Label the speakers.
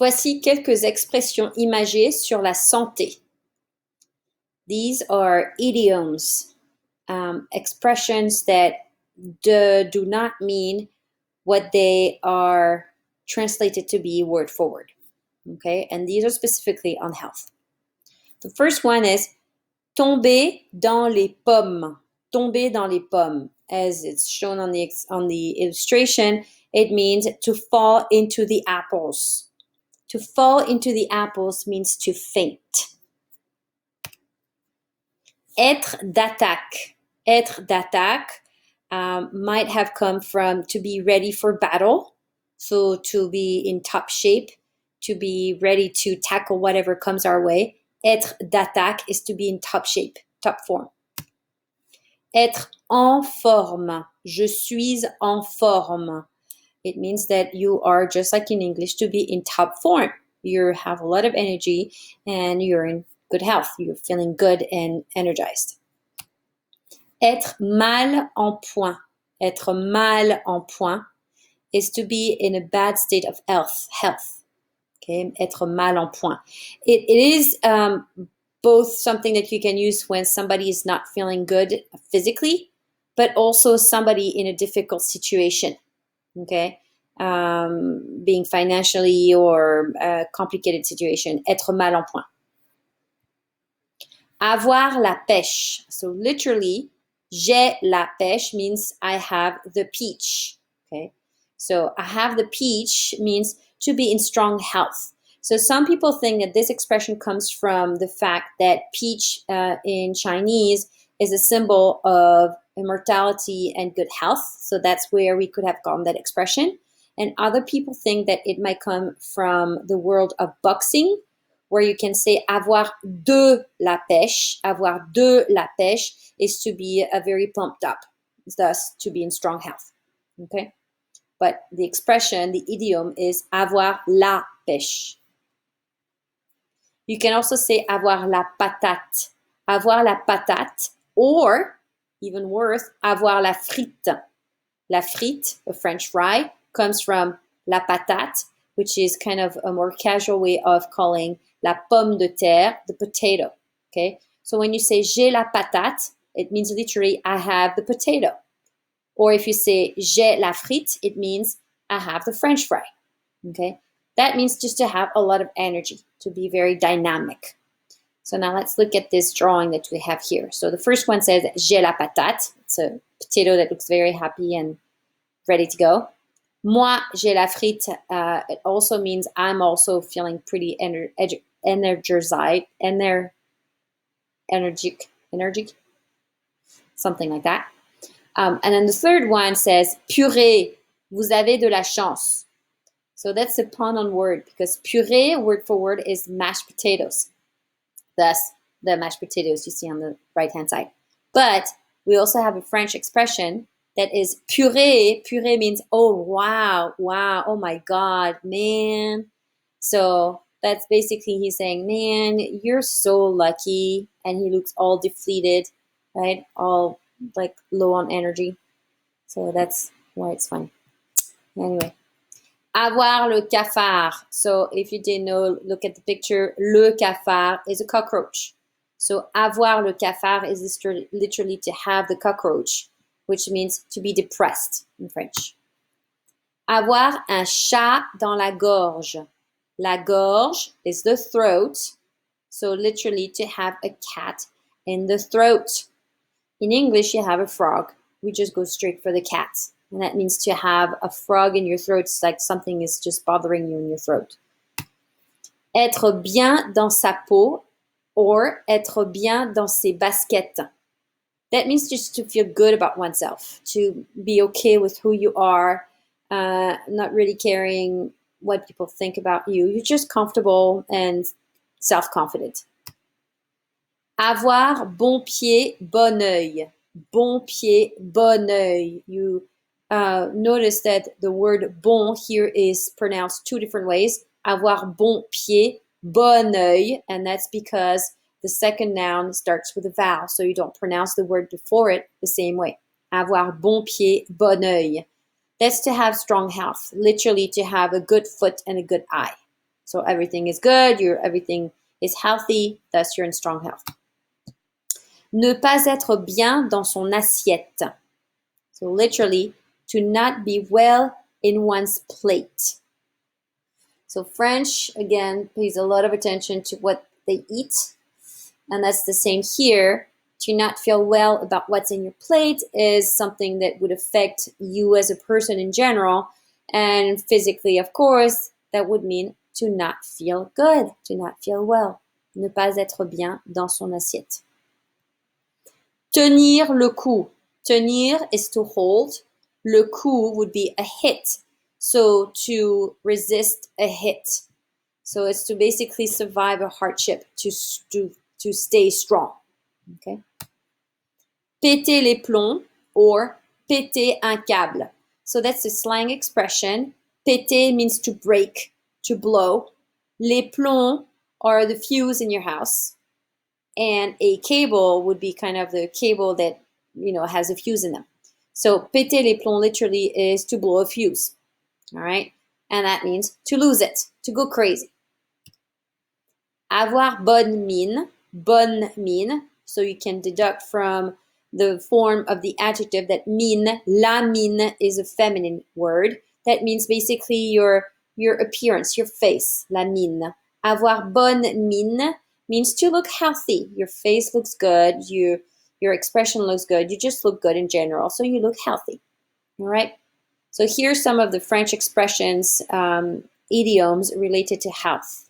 Speaker 1: Voici quelques expressions imagées sur la santé. These are idioms, expressions that do not mean what they are translated to be word for word. Okay, and these are specifically on health. The first one is tomber dans les pommes. Tomber dans les pommes. As it's shown on the illustration, it means to fall into the apples. To fall into the apples means to faint. Être d'attaque. Être d'attaque might have come from to be ready for battle. So to be in top shape, to be ready to tackle whatever comes our way. Être d'attaque is to be in top shape, top form. Être en forme. Je suis en forme. It means that you are, just like in English, to be in top form. You have a lot of energy and you're in good health. You're feeling good and energized. Être mal en point. Être mal en point is to be in a bad state of health. Okay, être mal en point. It is both something that you can use when somebody is not feeling good physically, but also somebody in a difficult situation. Okay, being financially or a complicated situation. Être mal en point. Avoir la pêche. So literally, j'ai la pêche means I have the peach. Okay, so I have the peach means to be in strong health. So some people think that this expression comes from the fact that peach in Chinese is a symbol of immortality and good health. So that's where we could have gotten that expression. And other people think that it might come from the world of boxing, where you can say avoir de la pêche. Avoir de la pêche is to be very pumped up, thus to be in strong health. Okay? But the expression, the idiom is avoir la pêche. You can also say avoir la patate. Avoir la patate, or even worse, avoir la frite. La frite, a French fry, comes from la patate, which is kind of a more casual way of calling la pomme de terre, the potato. Okay? So when you say j'ai la patate, it means literally I have the potato. Or if you say j'ai la frite, it means I have the French fry. Okay? That means just to have a lot of energy, to be very dynamic. So now let's look at this drawing that we have here. So the first one says j'ai la patate. It's a potato that looks very happy and ready to go. Moi, j'ai la frite. It also means I'm also feeling pretty energized, energetic, something like that. And then the third one says purée. Vous avez de la chance. So that's a pun on word because purée, word for word, is mashed potatoes. Thus, the mashed potatoes you see on the right-hand side. But we also have a French expression that is purée. Purée means, oh, wow, oh my God, man. So that's basically he's saying, man, you're so lucky. And he looks all depleted, right? All like low on energy. So that's why it's funny. Anyway. Avoir le cafard. So if you didn't know, look at the picture. Le cafard is a cockroach. So avoir le cafard is literally to have the cockroach, which means to be depressed in French. Avoir un chat dans la gorge. La gorge is the throat. So literally to have a cat in the throat. In English, you have a frog. We just go straight for the cat. And that means to have a frog in your throat. It's like something is just bothering you in your throat. Être bien dans sa peau or être bien dans ses baskets. That means just to feel good about oneself, to be okay with who you are, not really caring what people think about you. You're just comfortable and self-confident. Avoir bon pied, bon œil. Bon pied, bon œil. You notice that the word bon here is pronounced two different ways. Avoir bon pied, bon œil, and that's because the second noun starts with a vowel, so you don't pronounce the word before it the same way. Avoir bon pied, bon œil. That's to have strong health, literally to have a good foot and a good eye. So everything is good, everything is healthy, thus you're in strong health. Ne pas être bien dans son assiette. So literally, to not be well in one's plate. So French, again, pays a lot of attention to what they eat. And that's the same here. To not feel well about what's in your plate is something that would affect you as a person in general. And physically, of course, that would mean to not feel good, to not feel well. Ne pas être bien dans son assiette. Tenir le coup. Tenir is to hold. Le coup would be a hit. So to resist a hit. So it's to basically survive a hardship, to stay strong. Okay. Péter les plombs or péter un câble. So that's a slang expression. Péter means to break, to blow. Les plombs are the fuse in your house. And a cable would be kind of the cable that, has a fuse in them. So péter les plombs literally is to blow a fuse. All right? And that means to lose it, to go crazy. Avoir bonne mine. Bonne mine. So you can deduct from the form of the adjective that mine, la mine is a feminine word. That means basically your appearance, your face, la mine. Avoir bonne mine means to look healthy. Your face looks good, your expression looks good, you just look good in general, so you look healthy. All right? So here's some of the French expressions, idioms related to health.